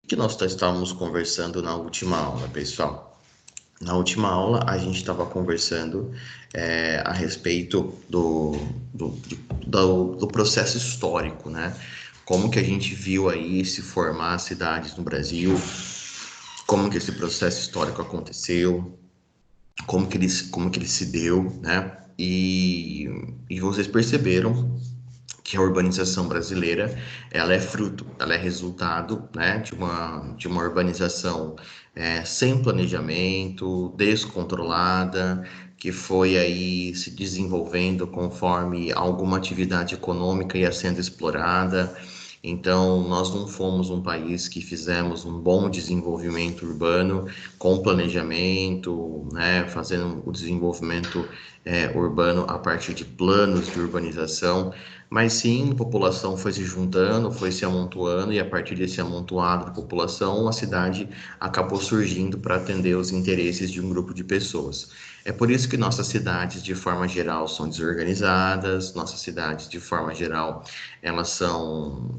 Que nós estávamos conversando na última aula, pessoal. Na última aula, a gente estava conversando a respeito do processo histórico, né? Como que a gente viu aí se formar cidades no Brasil, como que esse processo histórico aconteceu, como que ele se deu, né? E vocês perceberam que a urbanização brasileira ela é fruto, ela é resultado, né, de uma urbanização sem planejamento, descontrolada, que foi aí se desenvolvendo conforme alguma atividade econômica ia sendo explorada. Então, nós não fomos um país que fizemos um bom desenvolvimento urbano com planejamento, né, fazendo o desenvolvimento urbano a partir de planos de urbanização, mas sim, a população foi se juntando, foi se amontoando, e a partir desse amontoado de população, a cidade acabou surgindo para atender os interesses de um grupo de pessoas. É por isso que nossas cidades, de forma geral, são desorganizadas, nossas cidades, de forma geral, elas são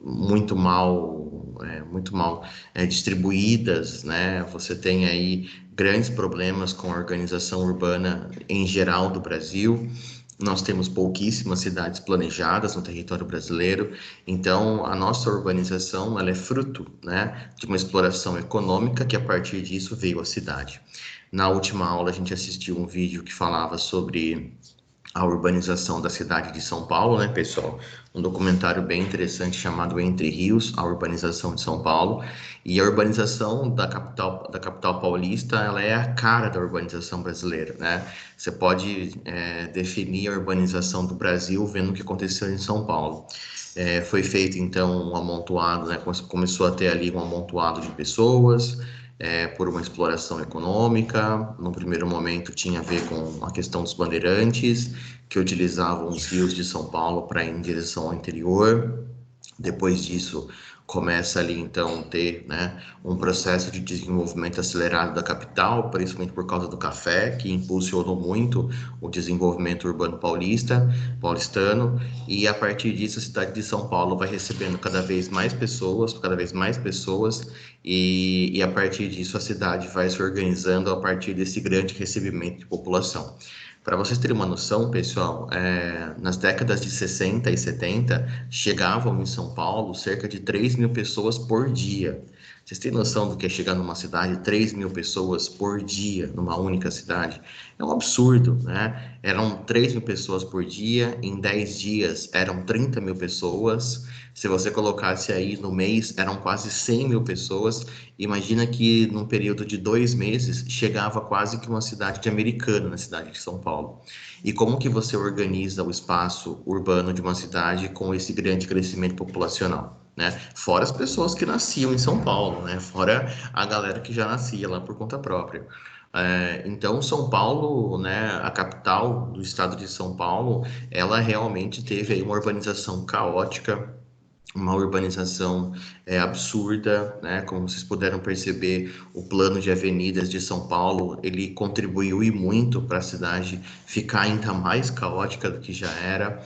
muito mal distribuídas, né? Você tem aí grandes problemas com a organização urbana em geral do Brasil. Nós temos pouquíssimas cidades planejadas no território brasileiro, então a nossa urbanização ela é fruto, né, de uma exploração econômica que a partir disso veio a cidade. Na última aula a gente assistiu um vídeo que falava sobre a urbanização da cidade de São Paulo, né, pessoal? Um documentário bem interessante chamado Entre Rios, a urbanização de São Paulo. E a urbanização da capital paulista, ela é a cara da urbanização brasileira, né? Você pode definir a urbanização do Brasil vendo o que aconteceu em São Paulo. Foi feito, então, um amontoado, né? Começou a ter ali um amontoado de pessoas, por uma exploração econômica. No primeiro momento tinha a ver com a questão dos bandeirantes, que utilizavam os rios de São Paulo para ir em direção ao interior. Depois disso, começa ali então ter, né, um processo de desenvolvimento acelerado da capital, principalmente por causa do café, que impulsionou muito o desenvolvimento urbano paulistano, e a partir disso a cidade de São Paulo vai recebendo cada vez mais pessoas, e a partir disso a cidade vai se organizando a partir desse grande recebimento de população. Para vocês terem uma noção, pessoal, nas décadas de 60 e 70, chegavam em São Paulo cerca de 3 mil pessoas por dia. Vocês têm noção do que é chegar numa cidade, 3 mil pessoas por dia, numa única cidade? É um absurdo, né? Eram 3 mil pessoas por dia, em 10 dias eram 30 mil pessoas. Se você colocasse aí no mês, eram quase 100 mil pessoas. Imagina que num período de 2 meses chegava quase que uma cidade de Americana na cidade de São Paulo. E como que você organiza o espaço urbano de uma cidade com esse grande crescimento populacional, né? Fora as pessoas que nasciam em São Paulo, né? Fora a galera que já nascia lá por conta própria. Então, São Paulo, né, a capital do estado de São Paulo, ela realmente teve aí uma urbanização caótica, uma urbanização absurda, né? Como vocês puderam perceber, o plano de avenidas de São Paulo, ele contribuiu e muito para a cidade ficar ainda mais caótica do que já era.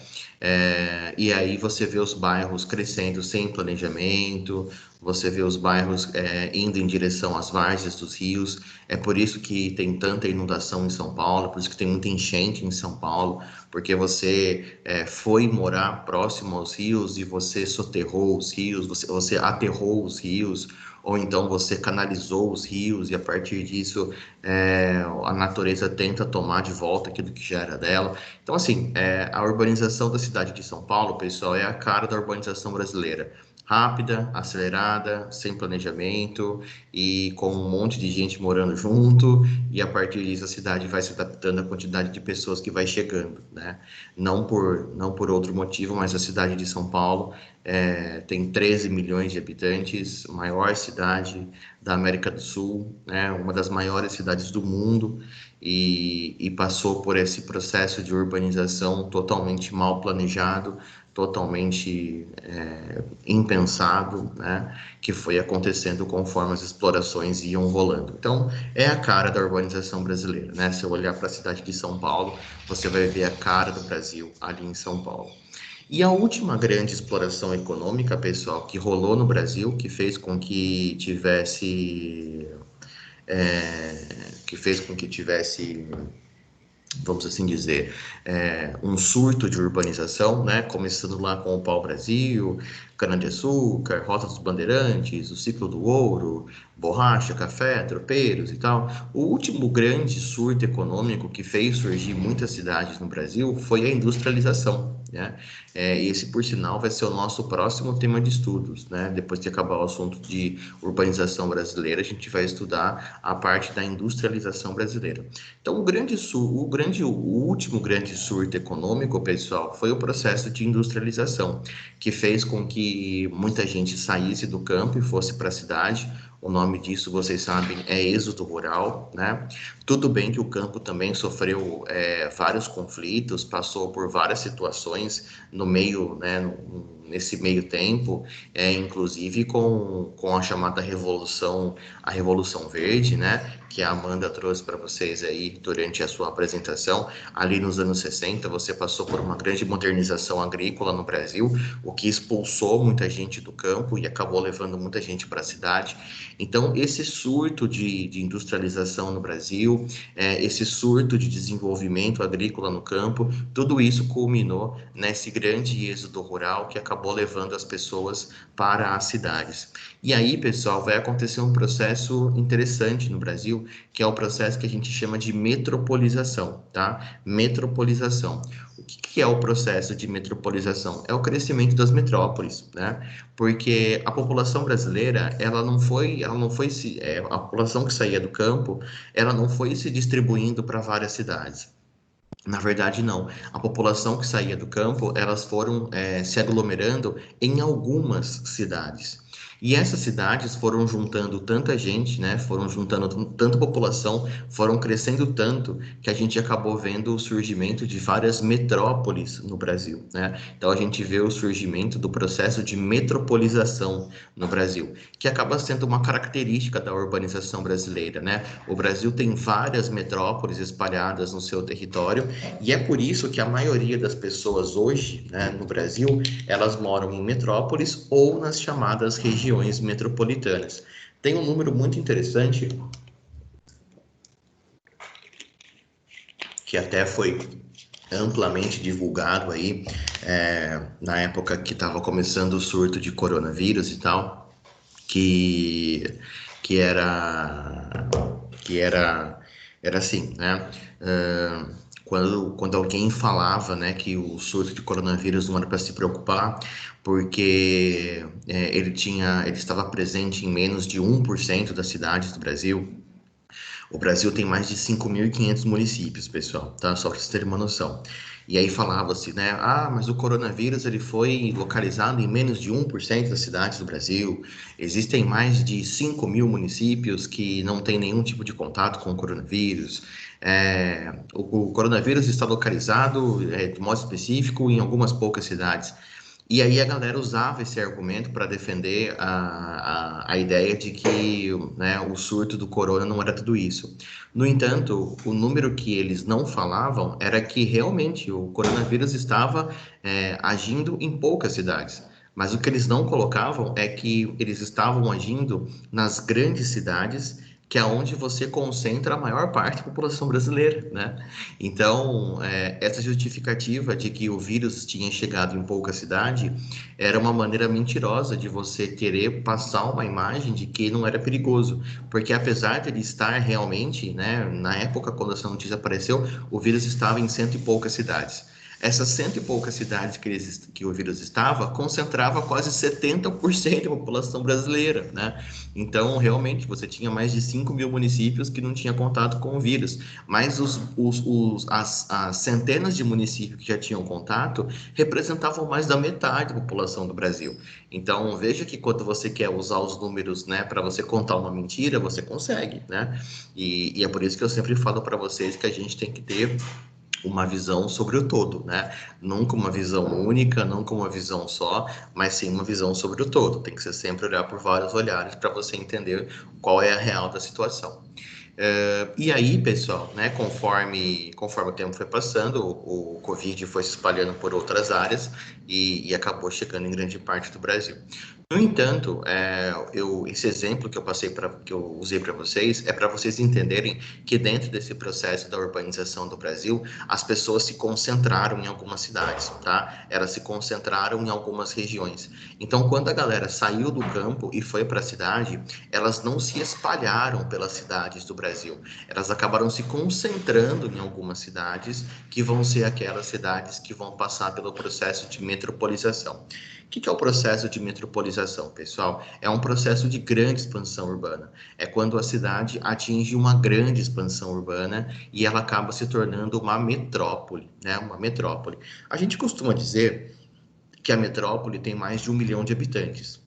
E aí você vê os bairros crescendo sem planejamento, você vê os bairros indo em direção às várzeas dos rios. É por isso que tem tanta inundação em São Paulo, por isso que tem muita enchente em São Paulo, porque você foi morar próximo aos rios e você soterrou os rios, você aterrou os rios, ou então você canalizou os rios e a partir disso a natureza tenta tomar de volta aquilo que já era dela. Então, assim, a urbanização da cidade de São Paulo, pessoal, é a cara da urbanização brasileira. Rápida, acelerada, sem planejamento e com um monte de gente morando junto, e a partir disso a cidade vai se adaptando à quantidade de pessoas que vai chegando, né? Não por outro motivo, mas a cidade de São Paulo tem 13 milhões de habitantes, maior cidade da América do Sul, né? Uma das maiores cidades do mundo, e passou por esse processo de urbanização totalmente mal planejado, totalmente impensado, né, que foi acontecendo conforme as explorações iam rolando. Então, é a cara da urbanização brasileira, né? Se eu olhar para a cidade de São Paulo, você vai ver a cara do Brasil ali em São Paulo. E a última grande exploração econômica, pessoal, que rolou no Brasil, que fez com que tivesse, vamos assim dizer, um surto de urbanização, né? Começando lá com o pau-brasil, cana-de-açúcar, Rota dos Bandeirantes, o ciclo do ouro, borracha, café, tropeiros e tal. O último grande surto econômico que fez surgir muitas cidades no Brasil foi a industrialização, né? Esse, por sinal, vai ser o nosso próximo tema de estudos, né? Depois de acabar o assunto de urbanização brasileira, a gente vai estudar a parte da industrialização brasileira. Então, o último grande surto econômico, pessoal, foi o processo de industrialização, que fez com que muita gente saísse do campo e fosse para a cidade. O nome disso, vocês sabem, é êxodo rural, né? Tudo bem que o campo também sofreu vários conflitos, passou por várias situações no meio, né, nesse meio tempo, inclusive com a chamada a Revolução Verde, né, que a Amanda trouxe para vocês aí durante a sua apresentação. Ali nos anos 60, você passou por uma grande modernização agrícola no Brasil, o que expulsou muita gente do campo e acabou levando muita gente para a cidade. Então, esse surto de industrialização no Brasil, esse surto de desenvolvimento agrícola no campo, tudo isso culminou nesse grande êxodo rural que acabou levando as pessoas para as cidades. E aí, pessoal, vai acontecer um processo interessante no Brasil, que é o processo que a gente chama de metropolização, tá? Metropolização. O que é o processo de metropolização? É o crescimento das metrópoles, né? Porque a população brasileira, a população que saía do campo, ela não foi se distribuindo para várias cidades. Na verdade, não. A população que saía do campo, elas foram se aglomerando em algumas cidades. E essas cidades foram juntando tanta gente, né? Foram juntando tanta população, foram crescendo tanto que a gente acabou vendo o surgimento de várias metrópoles no Brasil, né? Então a gente vê o surgimento do processo de metropolização no Brasil, que acaba sendo uma característica da urbanização brasileira, né? O Brasil tem várias metrópoles espalhadas no seu território e é por isso que a maioria das pessoas hoje, né, no Brasil, elas moram em metrópoles ou nas chamadas regiões metropolitanas. Tem um número muito interessante que até foi amplamente divulgado aí na época que estava começando o surto de coronavírus e tal, que que era que era assim, né? Quando alguém falava, né, que o surto de coronavírus não era para se preocupar, porque ele estava presente em menos de 1% das cidades do Brasil. O Brasil tem mais de 5.500 municípios, pessoal, tá? Só para vocês terem uma noção. E aí falava-se, né? Ah, mas o coronavírus ele foi localizado em menos de 1% das cidades do Brasil. Existem mais de 5.000 municípios que não têm nenhum tipo de contato com o coronavírus. O coronavírus está localizado, de modo específico, em algumas poucas cidades. E aí a galera usava esse argumento para defender a ideia de que, né, o surto do corona não era tudo isso. No entanto, o número que eles não falavam era que realmente o coronavírus estava agindo em poucas cidades. Mas o que eles não colocavam é que eles estavam agindo nas grandes cidades, que é onde você concentra a maior parte da população brasileira, né? Então, essa justificativa de que o vírus tinha chegado em pouca cidade era uma maneira mentirosa de você querer passar uma imagem de que não era perigoso, porque apesar de ele estar realmente, né, na época quando essa notícia apareceu, o vírus estava em cento e poucas cidades. Essas cento e poucas cidades que o vírus estava, concentrava quase 70% da população brasileira, né? Então, realmente, você tinha mais de 5.000 municípios que não tinham contato com o vírus, mas as centenas de municípios que já tinham contato representavam mais da metade da população do Brasil. Então, veja que quando você quer usar os números, né, para você contar uma mentira, você consegue, né? E é por isso que eu sempre falo para vocês que a gente tem que ter uma visão sobre o todo, né? Nunca uma visão única, nunca uma visão só, mas sim uma visão sobre o todo. Tem que ser sempre olhar por vários olhares para você entender qual é a real da situação. E aí, pessoal, né, conforme o tempo foi passando, o Covid foi se espalhando por outras áreas e acabou chegando em grande parte do Brasil. No entanto, esse exemplo que que eu usei para vocês é para vocês entenderem que dentro desse processo da urbanização do Brasil, as pessoas se concentraram em algumas cidades, tá? Elas se concentraram em algumas regiões. Então, quando a galera saiu do campo e foi para a cidade, elas não se espalharam pelas cidades do Brasil. Elas acabaram se concentrando em algumas cidades que vão ser aquelas cidades que vão passar pelo processo de metropolização. O que é o processo de metropolização, pessoal? É um processo de grande expansão urbana. É quando a cidade atinge uma grande expansão urbana e ela acaba se tornando uma metrópole, né? Uma metrópole. A gente costuma dizer que a metrópole tem mais de 1 milhão de habitantes,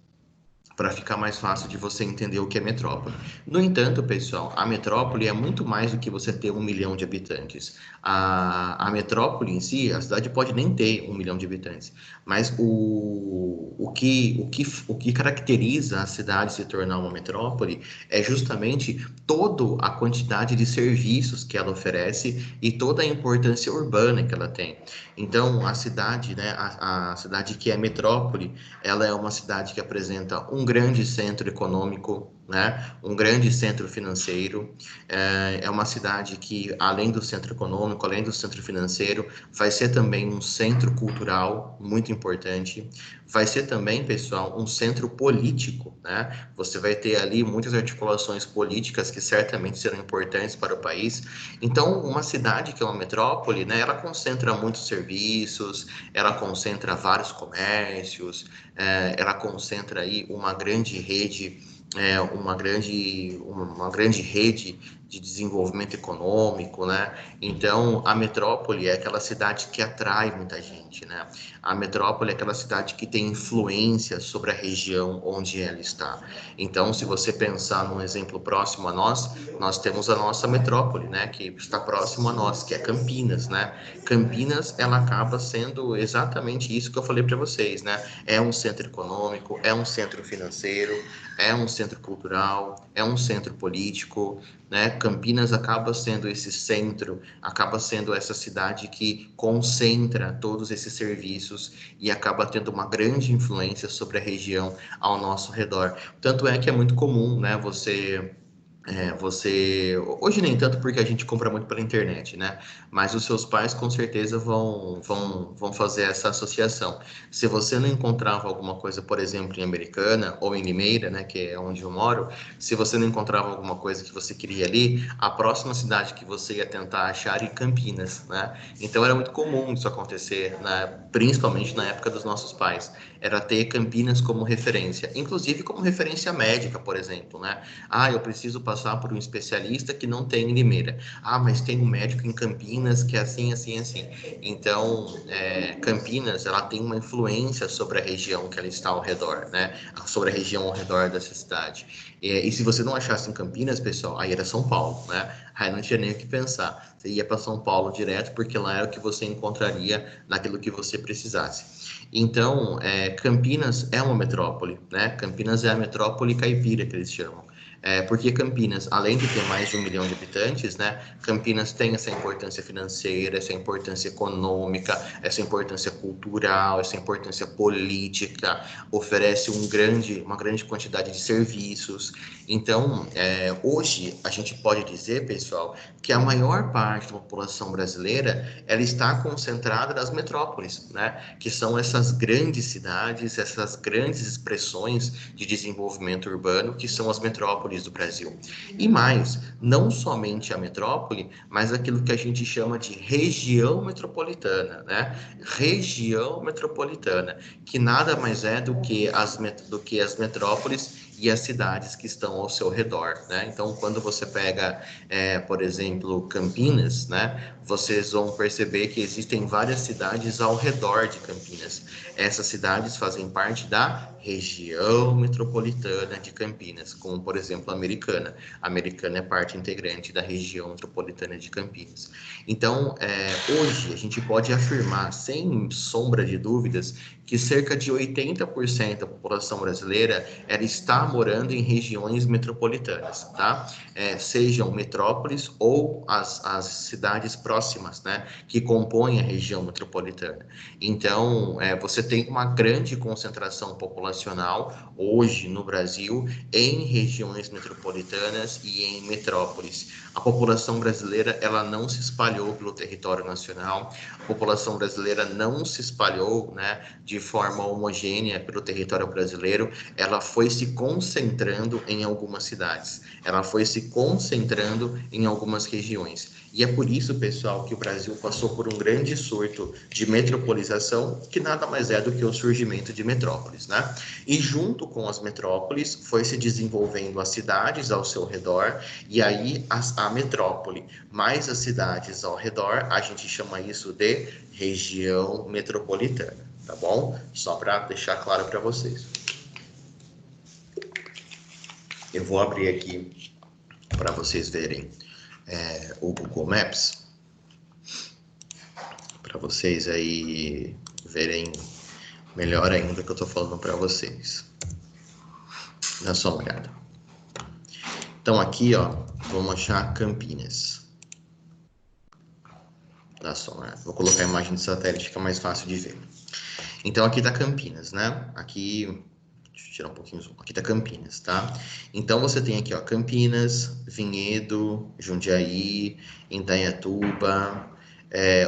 para ficar mais fácil de você entender o que é metrópole. No entanto, pessoal, a metrópole é muito mais do que você ter 1 milhão de habitantes. A metrópole em si, a cidade pode nem ter 1 milhão de habitantes, mas o que caracteriza a cidade se tornar uma metrópole é justamente toda a quantidade de serviços que ela oferece e toda a importância urbana que ela tem. Então, a cidade, né, a cidade que é metrópole, ela é uma cidade que apresenta um grande centro econômico, né? Um grande centro financeiro. É uma cidade que, além do centro econômico, além do centro financeiro, vai ser também um centro cultural muito importante. Vai ser também, pessoal, um centro político, né? Você vai ter ali muitas articulações políticas que certamente serão importantes para o país. Então, uma cidade que é uma metrópole, né? Ela concentra muitos serviços, ela concentra vários comércios, ela concentra aí uma grande rede de desenvolvimento econômico, né? Então, a metrópole é aquela cidade que atrai muita gente, né? A metrópole é aquela cidade que tem influência sobre a região onde ela está. Então, se você pensar num exemplo próximo a nós, nós temos a nossa metrópole, né? Que está próximo a nós, que é Campinas, né? Campinas, ela acaba sendo exatamente isso que eu falei para vocês, né? É um centro econômico, é um centro financeiro, é um centro cultural, é um centro político, né? Campinas acaba sendo esse centro, acaba sendo essa cidade que concentra todos esses serviços e acaba tendo uma grande influência sobre a região ao nosso redor. Tanto é que é muito comum, né? Hoje nem tanto porque a gente compra muito pela internet, né? Mas os seus pais com certeza vão fazer essa associação. Se você não encontrava alguma coisa, por exemplo, em Americana ou em Limeira, né, que é onde eu moro, se você não encontrava alguma coisa que você queria ali, a próxima cidade que você ia tentar achar era em Campinas, né? Então era muito comum isso acontecer, né? Principalmente na época dos nossos pais. Era ter Campinas como referência, inclusive como referência médica, por exemplo, né? Ah, eu preciso passar por um especialista que não tem em Limeira. Ah, mas tem um médico em Campinas que é assim, assim, assim. Então, Campinas, ela tem uma influência sobre a região que ela está ao redor, né? Sobre a região ao redor dessa cidade. E se você não achasse em Campinas, pessoal, aí era São Paulo, né? Aí não tinha nem o que pensar. Você ia para São Paulo direto, porque lá era o que você encontraria naquilo que você precisasse. Então, Campinas é uma metrópole, né? Campinas é a metrópole caipira que eles chamam. Porque Campinas, além de ter mais de 1 milhão de habitantes, né, Campinas tem essa importância financeira, essa importância econômica, essa importância cultural, essa importância política, oferece uma grande quantidade de serviços. Então, hoje, a gente pode dizer, pessoal, que a maior parte da população brasileira, ela está concentrada nas metrópoles, né, que são essas grandes cidades, essas grandes expressões de desenvolvimento urbano, que são as metrópoles do Brasil. E mais, não somente a metrópole, mas aquilo que a gente chama de região metropolitana, né? Região metropolitana, que nada mais é do que as metrópoles e as cidades que estão ao seu redor, né? Então, quando você pega, por exemplo, Campinas, né? Vocês vão perceber que existem várias cidades ao redor de Campinas. Essas cidades fazem parte da região metropolitana de Campinas, como, por exemplo, exemplo, Americana. Americana é parte integrante da região metropolitana de Campinas. Então, hoje, a gente pode afirmar, sem sombra de dúvidas, que cerca de 80% da população brasileira ela está morando em regiões metropolitanas, tá? Sejam metrópoles ou as cidades próximas, né, que compõem a região metropolitana. Então, você tem uma grande concentração populacional hoje no Brasil em regiões metropolitanas e em metrópoles. A população brasileira ela não se espalhou pelo território nacional, a população brasileira não se espalhou, né, de forma homogênea pelo território brasileiro, ela foi se concentrando em algumas cidades, ela foi se concentrando em algumas regiões. E é por isso, pessoal, que o Brasil passou por um grande surto de metropolização, que nada mais é do que o surgimento de metrópoles, né? E junto com as metrópoles foi se desenvolvendo as cidades ao seu redor, e aí a metrópole mais as cidades ao redor, a gente chama isso de região metropolitana, tá bom? Só para deixar claro para vocês. Eu vou abrir aqui para vocês verem o Google Maps, para vocês aí verem melhor ainda o que eu estou falando para vocês. Dá só uma olhada. Então aqui, ó, vamos achar Campinas. Dá só uma olhada. Vou colocar a imagem de satélite, fica mais fácil de ver. Então aqui tá Campinas, né? Aqui, deixa eu tirar um pouquinho o zoom. Aqui tá Campinas, tá? Então você tem aqui, ó, Campinas, Vinhedo, Jundiaí, Indaiatuba,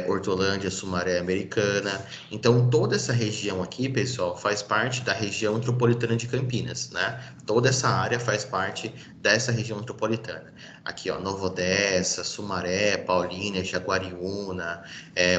Hortolândia, Sumaré, Americana. Então, toda essa região aqui, pessoal, faz parte da região metropolitana de Campinas, né? Toda essa área faz parte dessa região metropolitana. Aqui, ó, Nova Odessa, Sumaré, Paulínia, Jaguariúna,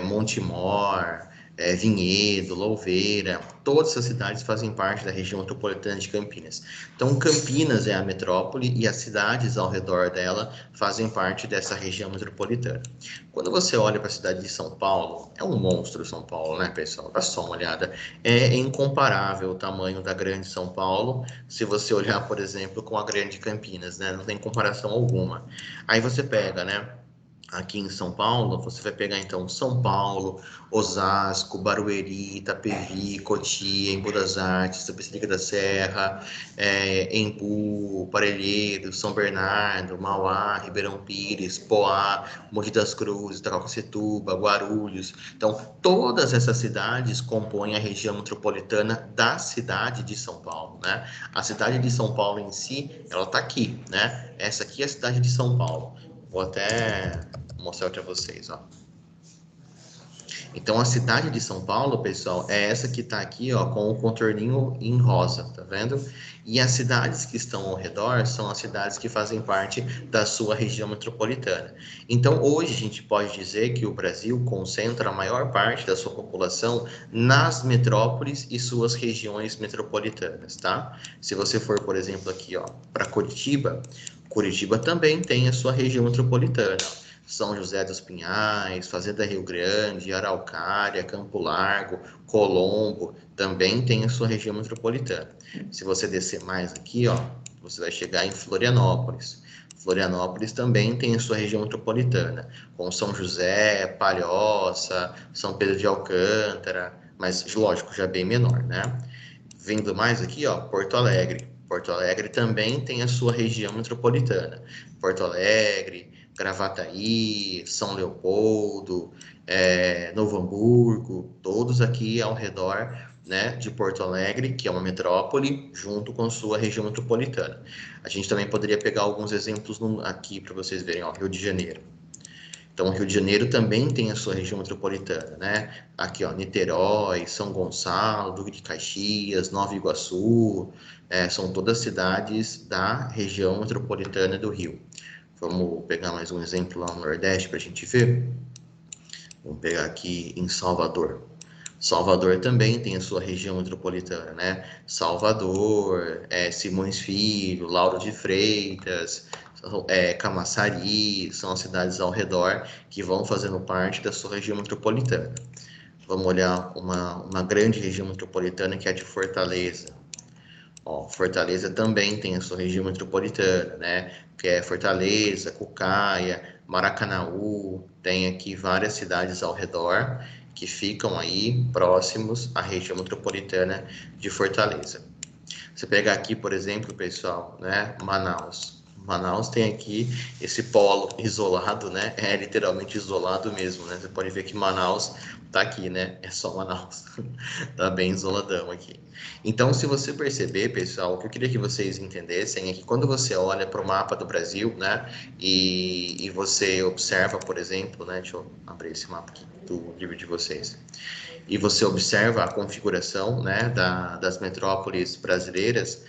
Montemor, Vinhedo, Louveira, todas essas cidades fazem parte da região metropolitana de Campinas. Então, Campinas é a metrópole e as cidades ao redor dela fazem parte dessa região metropolitana. Quando você olha para a cidade de São Paulo, é um monstro São Paulo, né, pessoal? Dá só uma olhada. É incomparável o tamanho da grande São Paulo, se você olhar, por exemplo, com a grande Campinas, né? Não tem comparação alguma. Aí você pega, né? Aqui em São Paulo, você vai pegar então São Paulo, Osasco, Barueri, Itapevi, Cotia, Embu das Artes, Tapecerica da Serra, Embu, Parelheiros, São Bernardo, Mauá, Ribeirão Pires, Poá, Mogi das Cruzes, Itacoaquecetuba, Guarulhos. Então, todas essas cidades compõem a região metropolitana da cidade de São Paulo, né? A cidade de São Paulo em si, ela está aqui, né? Essa aqui é a cidade de São Paulo. Vou até mostrar para vocês, ó. Então, a cidade de São Paulo, pessoal, é essa que está aqui, ó, com o contorninho em rosa, tá vendo? E as cidades que estão ao redor são as cidades que fazem parte da sua região metropolitana. Então, hoje a gente pode dizer que o Brasil concentra a maior parte da sua população nas metrópoles e suas regiões metropolitanas, tá? Se você for, por exemplo, aqui, ó, para Curitiba, Curitiba também tem a sua região metropolitana. São José dos Pinhais, Fazenda Rio Grande, Araucária, Campo Largo, Colombo, também tem a sua região metropolitana. Se você descer mais aqui, ó, você vai chegar em Florianópolis. Florianópolis também tem a sua região metropolitana, com São José, Palhoça, São Pedro de Alcântara, mas lógico, já bem menor, né? Vindo mais aqui, ó, Porto Alegre. Porto Alegre também tem a sua região metropolitana. Porto Alegre, Gravataí, São Leopoldo, Novo Hamburgo, todos aqui ao redor, né, de Porto Alegre, que é uma metrópole, junto com sua região metropolitana. A gente também poderia pegar alguns exemplos aqui para vocês verem, ó, Rio de Janeiro. Então, o Rio de Janeiro também tem a sua região metropolitana, né? Aqui, ó, Niterói, São Gonçalo, Duque de Caxias, Nova Iguaçu, são todas cidades da região metropolitana do Rio. Vamos pegar mais um exemplo lá no Nordeste para a gente ver. Vamos pegar aqui em Salvador. Salvador também tem a sua região metropolitana, né? Salvador, Simões Filho, Lauro de Freitas, Camaçari, são as cidades ao redor que vão fazendo parte da sua região metropolitana. Vamos olhar uma grande região metropolitana que é a de Fortaleza. Ó, Fortaleza também tem a sua região metropolitana, né? Que é Fortaleza, Cucaia, Maracanaú, tem aqui várias cidades ao redor que ficam aí próximos à região metropolitana de Fortaleza. Você pegar aqui, por exemplo, pessoal, né? Manaus. Manaus tem aqui esse polo isolado, né? É literalmente isolado mesmo, né? Você pode ver que Manaus tá aqui, né? É só Manaus. Tá bem isoladão aqui. Então, se você perceber, pessoal, o que eu queria que vocês entendessem é que quando você olha para o mapa do Brasil, né? E você observa, por exemplo, né? Deixa eu abrir esse mapa aqui do livro de vocês e você observa a configuração, né, das metrópoles brasileiras,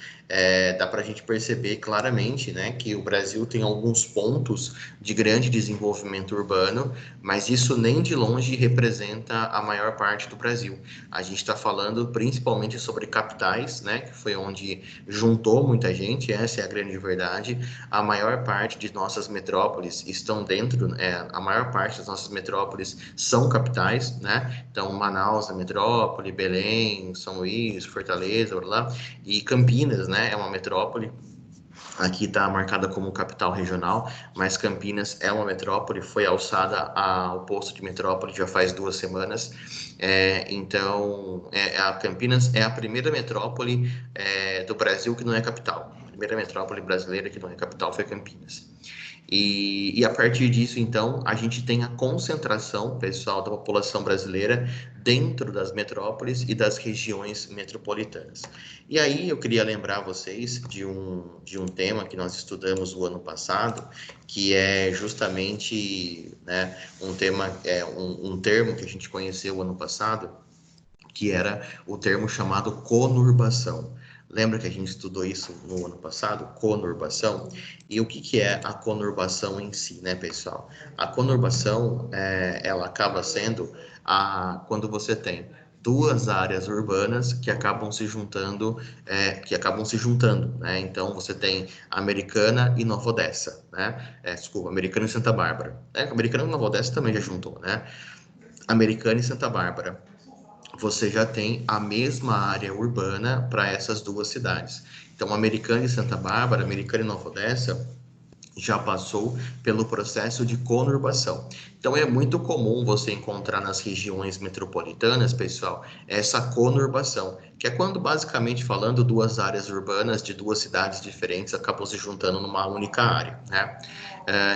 dá para a gente perceber claramente, né, que o Brasil tem alguns pontos de grande desenvolvimento urbano, mas isso nem de longe representa a maior parte do Brasil. A gente está falando principalmente sobre capitais, né, que foi onde juntou muita gente, essa é a grande verdade. A maior parte de nossas metrópoles estão dentro, a maior parte das nossas metrópoles são capitais, né? Então, Manaus, a metrópole, Belém, São Luís, Fortaleza, blá, blá, e Campinas, né? É uma metrópole. Aqui está marcada como capital regional, mas Campinas é uma metrópole, foi alçada ao posto de metrópole já faz 2 semanas. Então, a Campinas é a primeira metrópole do Brasil que não é capital. A primeira metrópole brasileira que não é capital foi Campinas. E a partir disso, então, a gente tem a concentração, pessoal, da população brasileira dentro das metrópoles e das regiões metropolitanas. E aí eu queria lembrar vocês de um tema que nós estudamos o ano passado, que é justamente, né, um tema, um termo que a gente conheceu o ano passado, que era o termo chamado conurbação. Lembra que a gente estudou isso no ano passado? Conurbação. E o que é a conurbação em si, né, pessoal? A conurbação, ela acaba sendo quando você tem duas áreas urbanas que acabam se juntando, né? Então você tem Americana e Nova Odessa, né? Desculpa, Americana e Santa Bárbara. Americana e Nova Odessa também já juntou, né? Americana e Santa Bárbara, você já tem a mesma área urbana para essas duas cidades. Então, Americana e Santa Bárbara, Americana e Nova Odessa, já passou pelo processo de conurbação. Então, é muito comum você encontrar nas regiões metropolitanas, pessoal, essa conurbação, que é quando, basicamente falando, duas áreas urbanas de duas cidades diferentes acabam se juntando numa única área, né?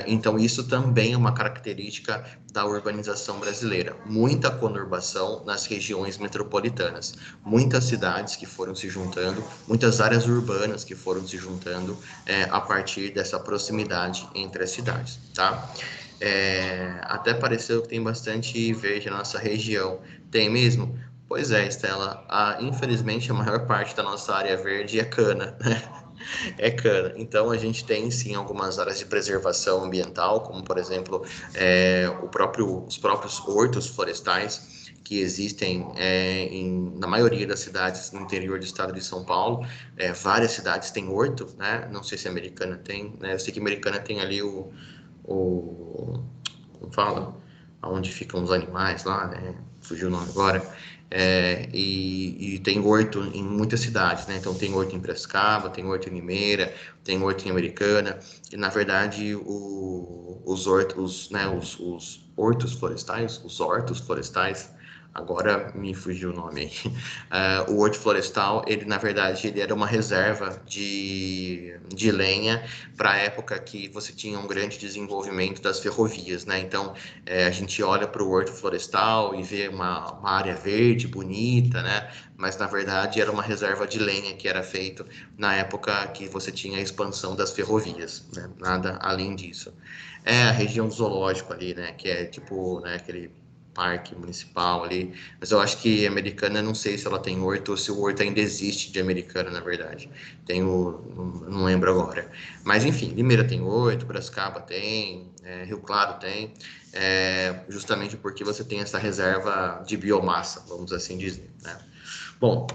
Então, isso também é uma característica da urbanização brasileira. Muita conurbação nas regiões metropolitanas. Muitas cidades que foram se juntando, muitas áreas urbanas que foram se juntando a partir dessa proximidade entre as cidades, tá? Até pareceu que tem bastante verde na nossa região. Tem mesmo? Pois é, Estela. Infelizmente, a maior parte da nossa área verde é cana, né? É cana. Então, a gente tem sim algumas áreas de preservação ambiental, como por exemplo, os próprios hortos florestais que existem na maioria das cidades no interior do estado de São Paulo. Várias cidades têm horto, né? Não sei se a Americana tem, né? Eu sei que a Americana tem ali como fala? Onde ficam os animais lá, né? Fugiu o nome agora. E tem horto em muitas cidades, né? Então tem horto em Piracicaba, tem horto em Limeira, tem horto em Americana. E na verdade os hortos, né? Os hortos florestais, os hortos florestais. Agora me fugiu o nome aí. O horto florestal, ele na verdade ele era uma reserva de lenha para a época que você tinha um grande desenvolvimento das ferrovias, né? Então a gente olha para o horto florestal e vê uma área verde, bonita, né? Mas na verdade era uma reserva de lenha que era feito na época que você tinha a expansão das ferrovias, né? Nada além disso. É a região do zoológico ali, né? Que é tipo, né, aquele parque municipal ali, mas eu acho que Americana, não sei se ela tem horto ou se o horto ainda existe de Americana, na verdade. Não lembro agora. Mas enfim, Limeira tem horto, Piracicaba tem, Rio Claro tem, justamente porque você tem essa reserva de biomassa, vamos assim dizer, né? Bom,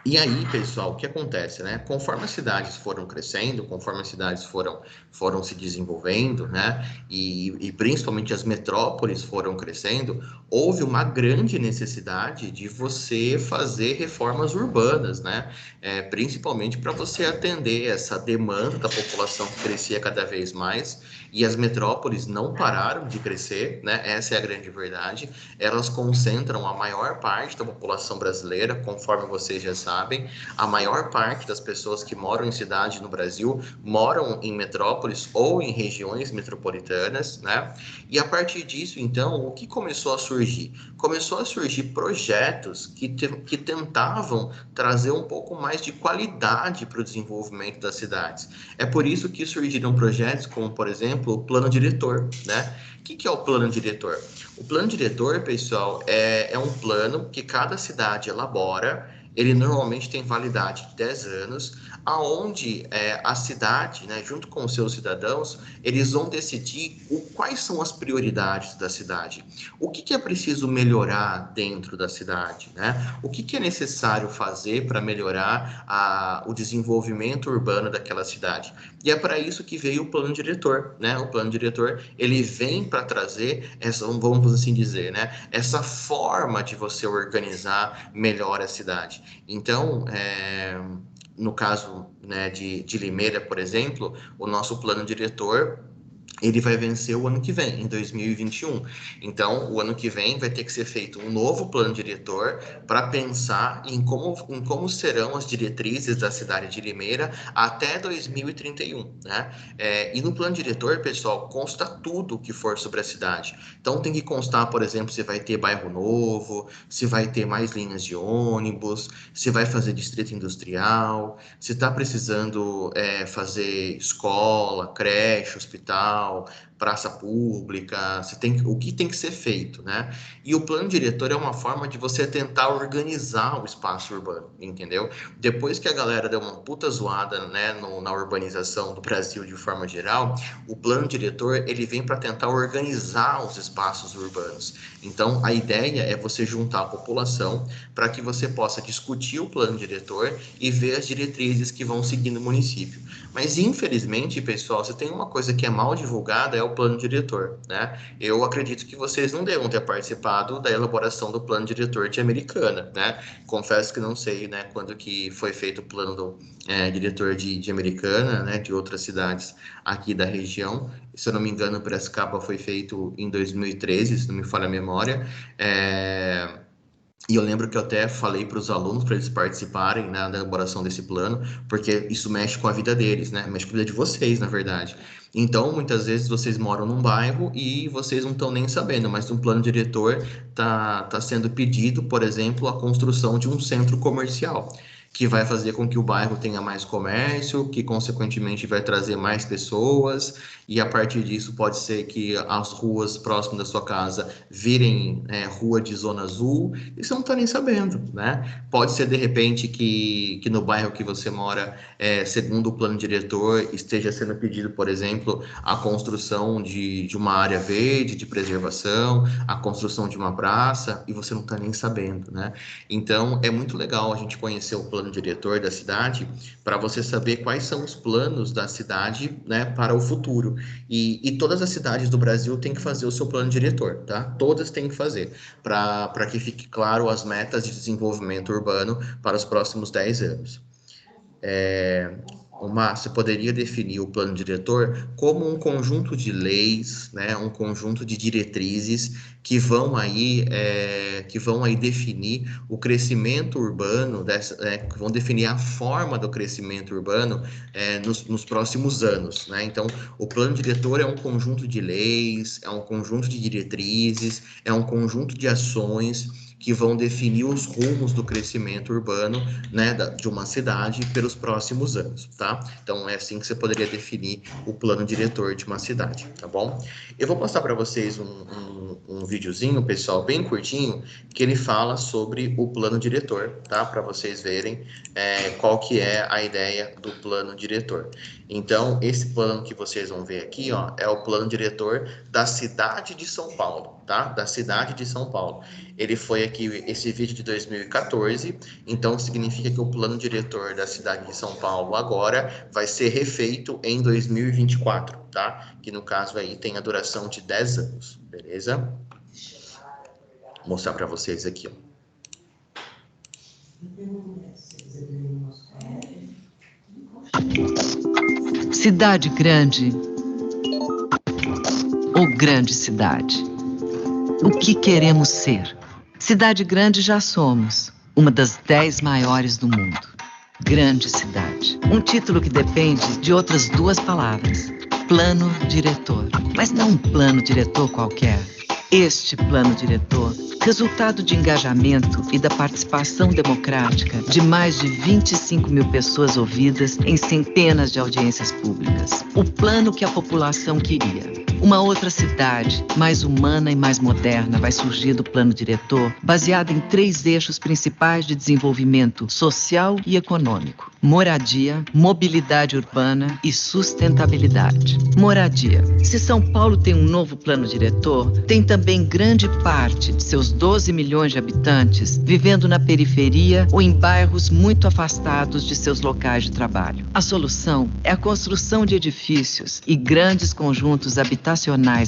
E aí, pessoal, o que acontece, né? Conforme as cidades foram crescendo, conforme as cidades foram se desenvolvendo, né? E principalmente as metrópoles foram crescendo, houve uma grande necessidade de você fazer reformas urbanas, né? Principalmente para você atender essa demanda da população que crescia cada vez mais. E as metrópoles não pararam de crescer, né? Essa é a grande verdade. Elas concentram a maior parte da população brasileira, conforme vocês já sabem. A maior parte das pessoas que moram em cidade no Brasil moram em metrópoles ou em regiões metropolitanas, né? E a partir disso, então, o que começou a surgir? Começou a surgir projetos que tentavam trazer um pouco mais de qualidade para o desenvolvimento das cidades. É por isso que surgiram projetos como, por exemplo, o Plano Diretor, né? O que é o Plano Diretor? O plano diretor, pessoal, é um plano que cada cidade elabora. Ele normalmente tem validade de 10 anos, aonde a cidade, né, junto com os seus cidadãos, eles vão decidir quais são as prioridades da cidade. O que é preciso melhorar dentro da cidade, né? O que é necessário fazer para melhorar o desenvolvimento urbano daquela cidade. E é para isso que veio o plano diretor, né? O plano diretor, ele vem para trazer essa, vamos assim dizer, né? Essa forma de você organizar melhor a cidade. Então, no caso, né, de Limeira, por exemplo, o nosso plano diretor ele vai vencer o ano que vem, em 2021. Então, o ano que vem vai ter que ser feito um novo plano diretor para pensar em como serão as diretrizes da cidade de Limeira até 2031, né? E no plano diretor, pessoal, consta tudo que for sobre a cidade. Então, tem que constar, por exemplo, se vai ter bairro novo, se vai ter mais linhas de ônibus, se vai fazer distrito industrial, se está precisando fazer escola, creche, hospital, praça pública, o que tem que ser feito, né? E o plano diretor é uma forma de você tentar organizar o espaço urbano, entendeu? Depois que a galera deu uma puta zoada, né, na urbanização do Brasil de forma geral, o plano diretor ele vem para tentar organizar os espaços urbanos. Então, a ideia é você juntar a população para que você possa discutir o plano diretor e ver as diretrizes que vão seguir no município. Mas, infelizmente, pessoal, se tem uma coisa que é mal divulgada, é o plano diretor, né? Eu acredito que vocês não devam ter participado da elaboração do plano diretor de Americana, né? Confesso que não sei, né, quando que foi feito o plano do diretor de Americana, né, de outras cidades aqui da região. Se eu não me engano, Piracicaba foi feito em 2013, se não me falha a memória. E eu lembro que eu até falei para os alunos para eles participarem, né, da elaboração desse plano, porque isso mexe com a vida deles, né? Mexe com a vida de vocês, na verdade. Então, muitas vezes vocês moram num bairro e vocês não estão nem sabendo, mas no plano diretor tá sendo pedido, por exemplo, a construção de um centro comercial, que vai fazer com que o bairro tenha mais comércio, que consequentemente vai trazer mais pessoas, e a partir disso pode ser que as ruas próximas da sua casa virem rua de zona azul, e você não está nem sabendo, né? Pode ser de repente que no bairro que você mora, segundo o plano diretor, esteja sendo pedido, por exemplo, a construção de uma área verde, de preservação, a construção de uma praça, e você não está nem sabendo, né? Então, é muito legal a gente conhecer o plano diretor da cidade para você saber quais são os planos da cidade, né, para o futuro. E todas as cidades do Brasil têm que fazer o seu plano diretor, tá? Todas têm que fazer, para que fique claro as metas de desenvolvimento urbano para os próximos 10 anos. Você poderia definir o plano diretor como um conjunto de leis, né, um conjunto de diretrizes que vão aí definir o crescimento urbano, que vão definir a forma do crescimento urbano nos próximos anos, né? Então, o plano diretor é um conjunto de leis, é um conjunto de diretrizes, é um conjunto de ações que vão definir os rumos do crescimento urbano, né, de uma cidade pelos próximos anos, tá? Então é assim que você poderia definir o plano diretor de uma cidade, tá bom? Eu vou passar para vocês um videozinho, pessoal, bem curtinho, que ele fala sobre o plano diretor, tá? Para vocês verem qual que é a ideia do plano diretor. Então, esse plano que vocês vão ver aqui, ó, é o plano diretor da cidade de São Paulo, tá? Da cidade de São Paulo. Ele foi aqui esse vídeo de 2014, então significa que o plano diretor da cidade de São Paulo agora vai ser refeito em 2024, tá? Que no caso aí tem a duração de 10 anos, beleza? Vou mostrar para vocês aqui, ó. Cidade grande ou grande cidade? O que queremos ser? Cidade grande já somos, uma das 10 maiores do mundo. Grande cidade. Um título que depende de outras 2 palavras. Plano diretor. Mas não um plano diretor qualquer. Este plano diretor, resultado de engajamento e da participação democrática de mais de 25 mil pessoas ouvidas em centenas de audiências públicas. O plano que a população queria. Uma outra cidade, mais humana e mais moderna, vai surgir do plano diretor, baseado em 3 eixos principais de desenvolvimento social e econômico: moradia, mobilidade urbana e sustentabilidade. Moradia. Se São Paulo tem um novo plano diretor, tem também grande parte de seus 12 milhões de habitantes vivendo na periferia ou em bairros muito afastados de seus locais de trabalho. A solução é a construção de edifícios e grandes conjuntos habitacionais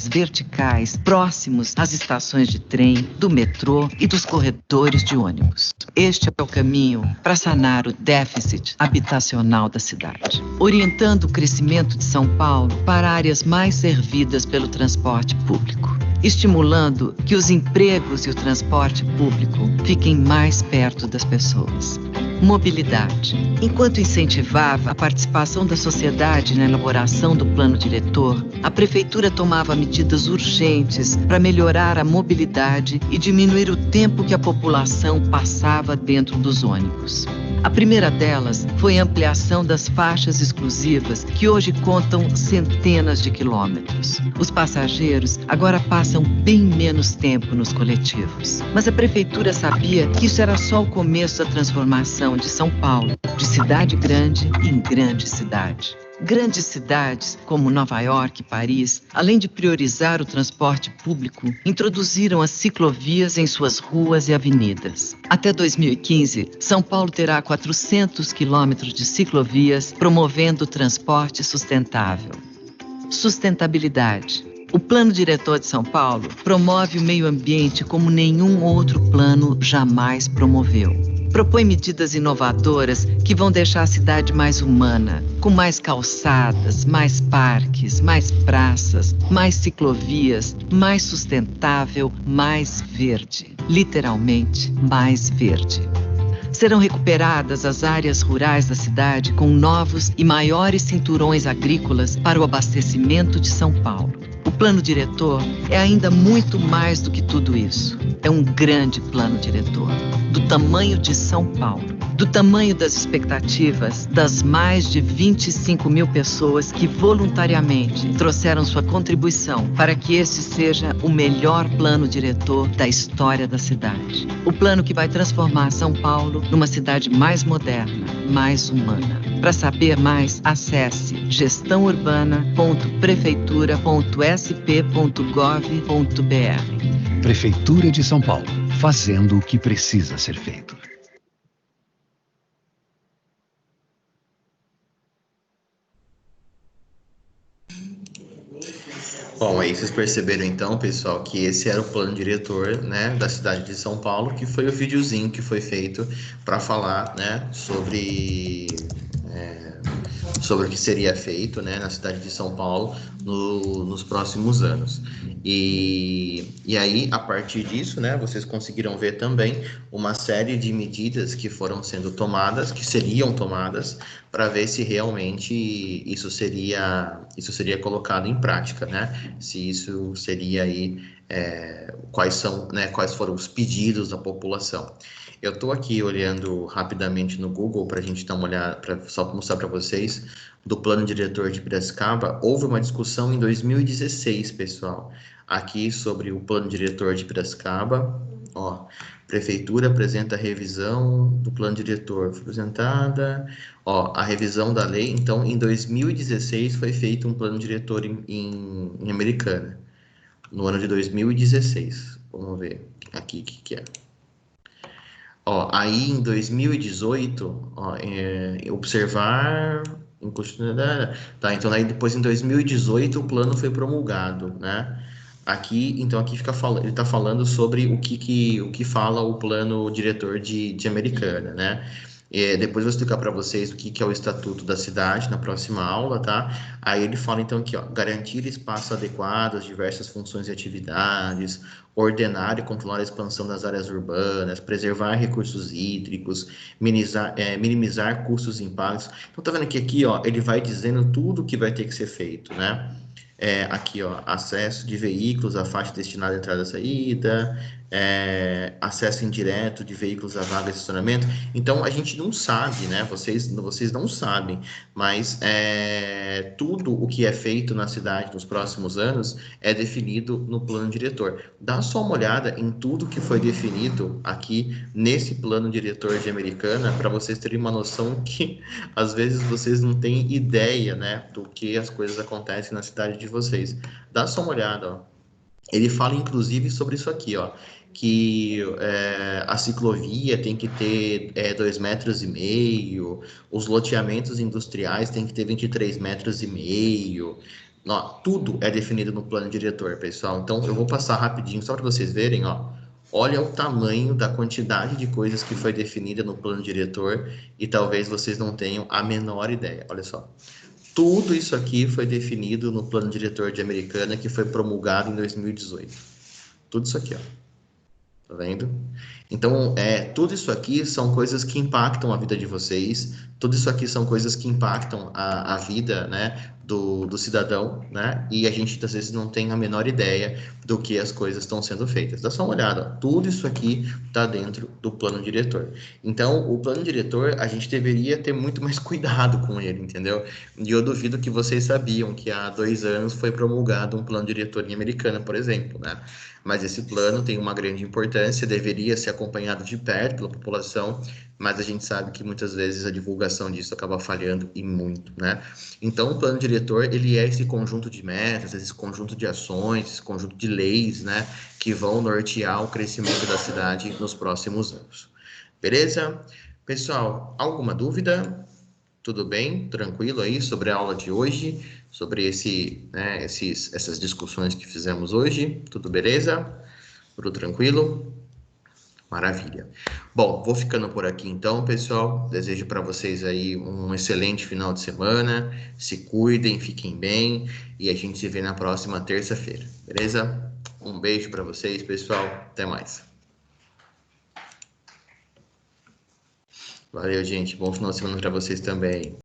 verticais próximos às estações de trem, do metrô e dos corredores de ônibus. Este é o caminho para sanar o déficit habitacional da cidade, orientando o crescimento de São Paulo para áreas mais servidas pelo transporte público, estimulando que os empregos e o transporte público fiquem mais perto das pessoas. Mobilidade. Enquanto incentivava a participação da sociedade na elaboração do plano diretor, a prefeitura tomava medidas urgentes para melhorar a mobilidade e diminuir o tempo que a população passava dentro dos ônibus. A primeira delas foi a ampliação das faixas exclusivas, que hoje contam centenas de quilômetros. Os passageiros agora passam bem menos tempo nos coletivos. Mas a prefeitura sabia que isso era só o começo da transformação de São Paulo, de cidade grande em grande cidade. Grandes cidades, como Nova York e Paris, além de priorizar o transporte público, introduziram as ciclovias em suas ruas e avenidas. Até 2015, São Paulo terá 400 quilômetros de ciclovias, promovendo o transporte sustentável. Sustentabilidade. O Plano Diretor de São Paulo promove o meio ambiente como nenhum outro plano jamais promoveu. Propõe medidas inovadoras que vão deixar a cidade mais humana, com mais calçadas, mais parques, mais praças, mais ciclovias, mais sustentável, mais verde. Literalmente, mais verde. Serão recuperadas as áreas rurais da cidade com novos e maiores cinturões agrícolas para o abastecimento de São Paulo. O plano diretor é ainda muito mais do que tudo isso. É um grande plano diretor, do tamanho de São Paulo, do tamanho das expectativas das mais de 25 mil pessoas que voluntariamente trouxeram sua contribuição para que esse seja o melhor plano diretor da história da cidade. O plano que vai transformar São Paulo numa cidade mais moderna, mais humana. Para saber mais, acesse gestãourbana.prefeitura.sp.gov.br. Prefeitura de São Paulo, fazendo o que precisa ser feito. Bom, aí vocês perceberam então, pessoal, que esse era o plano diretor, né, da cidade de São Paulo, que foi o videozinho que foi feito para falar, né, sobre o que seria feito, né, na cidade de São Paulo nos próximos anos. E aí, a partir disso, né, vocês conseguiram ver também uma série de medidas que foram sendo tomadas, que seriam tomadas, para ver se realmente isso seria colocado em prática, né? Se isso seria aí, quais foram os pedidos da população. Eu estou aqui olhando rapidamente no Google para a gente dar uma olhada, só para mostrar para vocês, do plano diretor de Piracicaba. Houve uma discussão em 2016, pessoal, aqui sobre o plano diretor de Piracicaba. Ó, prefeitura apresenta a revisão do plano diretor, foi apresentada. Ó, a revisão da lei. Então, em 2016 foi feito um plano diretor em Americana, no ano de 2016. Vamos ver aqui o que é. Ó, aí em 2018, ó, observar, tá, então aí depois em 2018 o plano foi promulgado, né? Aqui, então aqui fica falando, ele está falando sobre o que fala o plano diretor de Americana, né? Depois eu vou explicar para vocês o que é o Estatuto da Cidade na próxima aula, tá? Aí ele fala então aqui, ó, garantir espaço adequado às diversas funções e atividades, ordenar e controlar a expansão das áreas urbanas, preservar recursos hídricos, minimizar custos e impactos. Então tá vendo que aqui, ó, ele vai dizendo tudo o que vai ter que ser feito, né? Aqui, ó, acesso de veículos à faixa destinada à entrada e saída, acesso indireto de veículos à vaga de estacionamento. Então, a gente não sabe, né? Vocês não sabem, mas tudo o que é feito na cidade nos próximos anos é definido no plano diretor. Dá só uma olhada em tudo que foi definido aqui nesse plano diretor de Americana, para vocês terem uma noção que às vezes vocês não têm ideia, né, do que as coisas acontecem na cidade de vocês. Dá só uma olhada, ó. Ele fala, inclusive, sobre isso aqui, ó, que a ciclovia tem que ter 2,5 metros, os loteamentos industriais tem que ter 23,5 metros. Ó, tudo é definido no plano diretor, pessoal. Então, eu vou passar rapidinho, só para vocês verem, ó. Olha o tamanho da quantidade de coisas que foi definida no plano diretor e talvez vocês não tenham a menor ideia. Olha só. Tudo isso aqui foi definido no plano diretor de Americana que foi promulgado em 2018. Tudo isso aqui, ó. Tá vendo? Então, tudo isso aqui são coisas que impactam a vida de vocês, tudo isso aqui são coisas que impactam a vida, né, do cidadão, né, e a gente, às vezes, não tem a menor ideia do que as coisas estão sendo feitas. Dá só uma olhada, ó. Tudo isso aqui está dentro do plano diretor. Então, o plano diretor, a gente deveria ter muito mais cuidado com ele, entendeu? E eu duvido que vocês sabiam que há 2 anos foi promulgado um plano diretor em Americana, por exemplo, né? Mas esse plano tem uma grande importância, deveria ser acompanhado de perto pela população, mas a gente sabe que muitas vezes a divulgação disso acaba falhando e muito, né? Então, o plano diretor, ele é esse conjunto de metas, esse conjunto de ações, esse conjunto de leis, né, que vão nortear o crescimento da cidade nos próximos anos. Beleza? Pessoal, alguma dúvida? Tudo bem? Tranquilo aí sobre a aula de hoje, sobre essas discussões que fizemos hoje? Tudo beleza? Tudo tranquilo? Maravilha. Bom, vou ficando por aqui então, pessoal. Desejo para vocês aí um excelente final de semana. Se cuidem, fiquem bem e a gente se vê na próxima terça-feira, beleza? Um beijo para vocês, pessoal. Até mais. Valeu, gente. Bom final de semana para vocês também.